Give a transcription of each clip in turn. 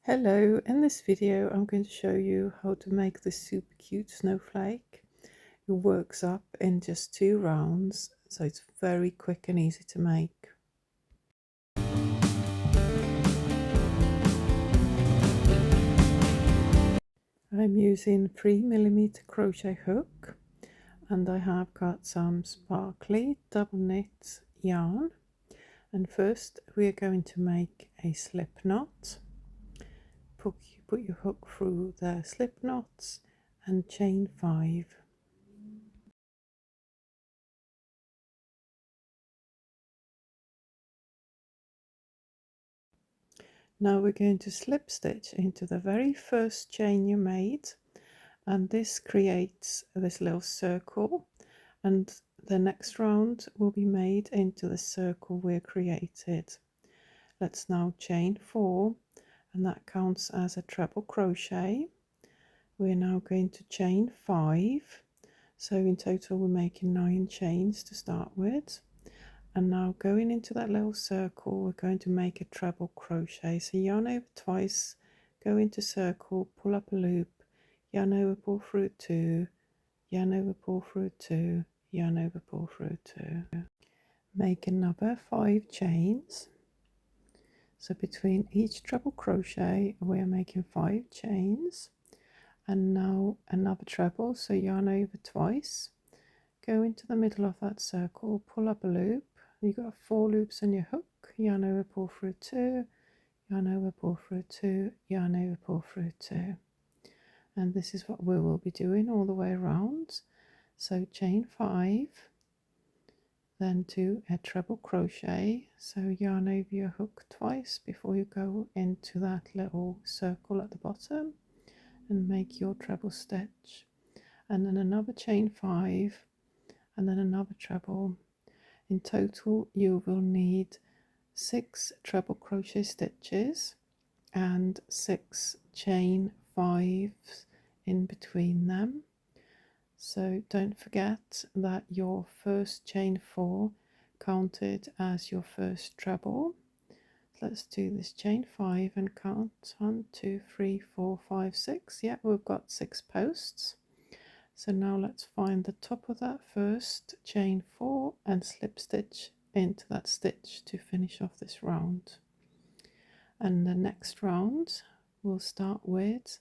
Hello, in this video I'm going to show you how to make this super cute snowflake. It works up in just 2 rounds, so it's very quick and easy to make. I'm using 3mm crochet hook, and I have got some sparkly double knit yarn. And first we are going to make a slip knot. Put your hook through the slip knots and chain 5. Now we're going to slip stitch into the very first chain you made, and this creates this little circle, and the next round will be made into the circle we created. Let's now chain 4, and that counts as a treble crochet. We're now going to chain 5, so in total we're making 9 chains to start with. And now going into that little circle, we're going to make a treble crochet. So yarn over twice, go into circle, pull up a loop, yarn over, pull through 2, yarn over, pull through 2, yarn over, pull through 2. Make another 5 chains. So between each treble crochet, we're making 5 chains. And now another treble, so yarn over twice, go into the middle of that circle, pull up a loop. You've got 4 loops on your hook, yarn over, pull through 2, yarn over, pull through 2, yarn over, pull through 2. And this is what we will be doing all the way around. So chain 5, then do a treble crochet. So yarn over your hook twice before you go into that little circle at the bottom and make your treble stitch. And then another chain 5, and then another treble. In total you will need 6 treble crochet stitches and 6 chain 5s in between them. So don't forget that your first chain 4 counted as your first treble. Let's do this chain 5 and count 1, 2, 3, 4, 5, 6. Yeah, we've got 6 posts. So now let's find the top of that first chain 4 and slip stitch into that stitch to finish off this round. And the next round we'll start with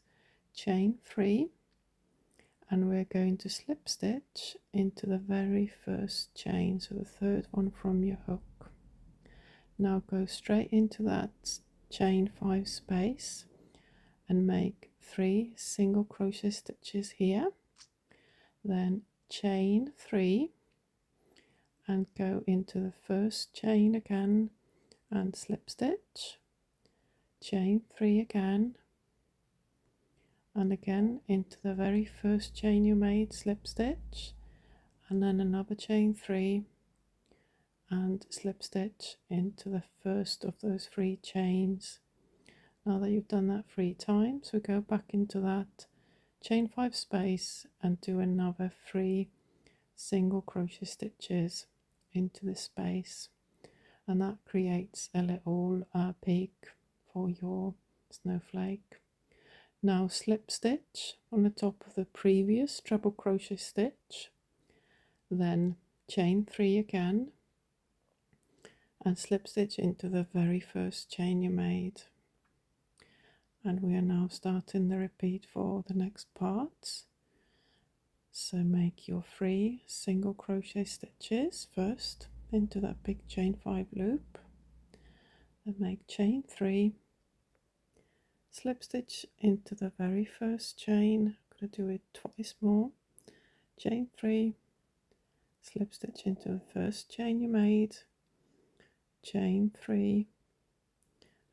chain 3, and we're going to slip stitch into the very first chain, so the third one from your hook. Now go straight into that chain 5 space and make 3 single crochet stitches here. Then chain 3 and go into the first chain again and slip stitch, chain 3 again, and again into the very first chain you made, slip stitch, and then another chain 3 and slip stitch into the first of those 3 chains. Now that you've done that 3 times, we go back into that chain 5 space and do another 3 single crochet stitches into this space, and that creates a little peak for your snowflake. Now slip stitch on the top of the previous treble crochet stitch, then chain 3 again and slip stitch into the very first chain you made. And we are now starting the repeat for the next parts. So make your 3 single crochet stitches first into that big chain 5 loop, then make chain 3, slip stitch into the very first chain. I'm going to do it twice more, chain 3, slip stitch into the first chain you made, chain 3,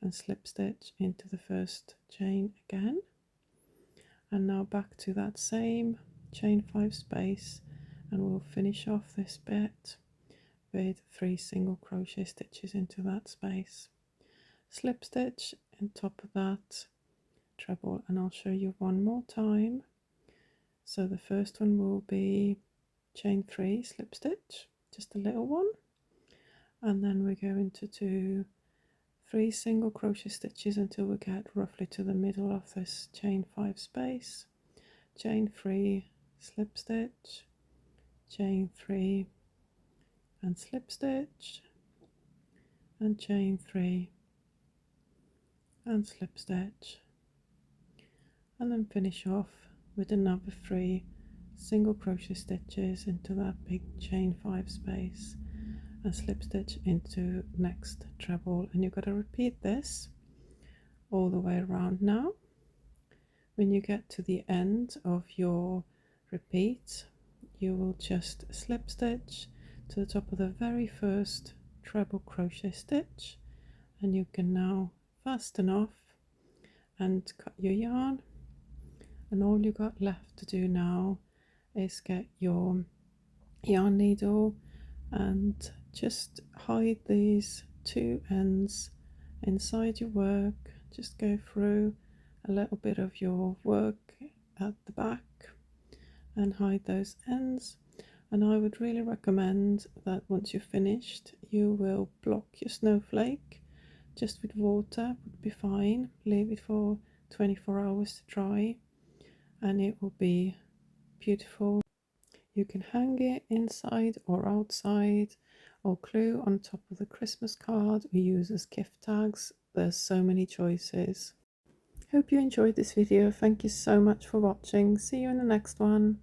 and slip stitch into the first chain again. And now back to that same chain 5 space, and we'll finish off this bit with 3 single crochet stitches into that space, slip stitch on top of that treble, and I'll show you one more time. So the first one will be chain 3, slip stitch, just a little one, and then we're going to do 3 single crochet stitches until we get roughly to the middle of this chain 5 space, chain 3, slip stitch, chain 3 and slip stitch, and chain 3 and slip stitch, and then finish off with another 3 single crochet stitches into that big chain 5 space and slip stitch into next treble. And you've got to repeat this all the way around. Now when you get to the end of your repeat, you will just slip stitch to the top of the very first treble crochet stitch, and you can now fasten off and cut your yarn. And all you got left to do now is get your yarn needle and just hide these 2 ends inside your work. Just go through a little bit of your work at the back and hide those ends. And I would really recommend that once you're finished, you will block your snowflake just with water, would be fine. Leave it for 24 hours to dry and it will be beautiful. You can hang it inside or outside, or glue on top of the Christmas card, or use as gift tags. There's so many choices. Hope you enjoyed this video. Thank you so much for watching. See you in the next one.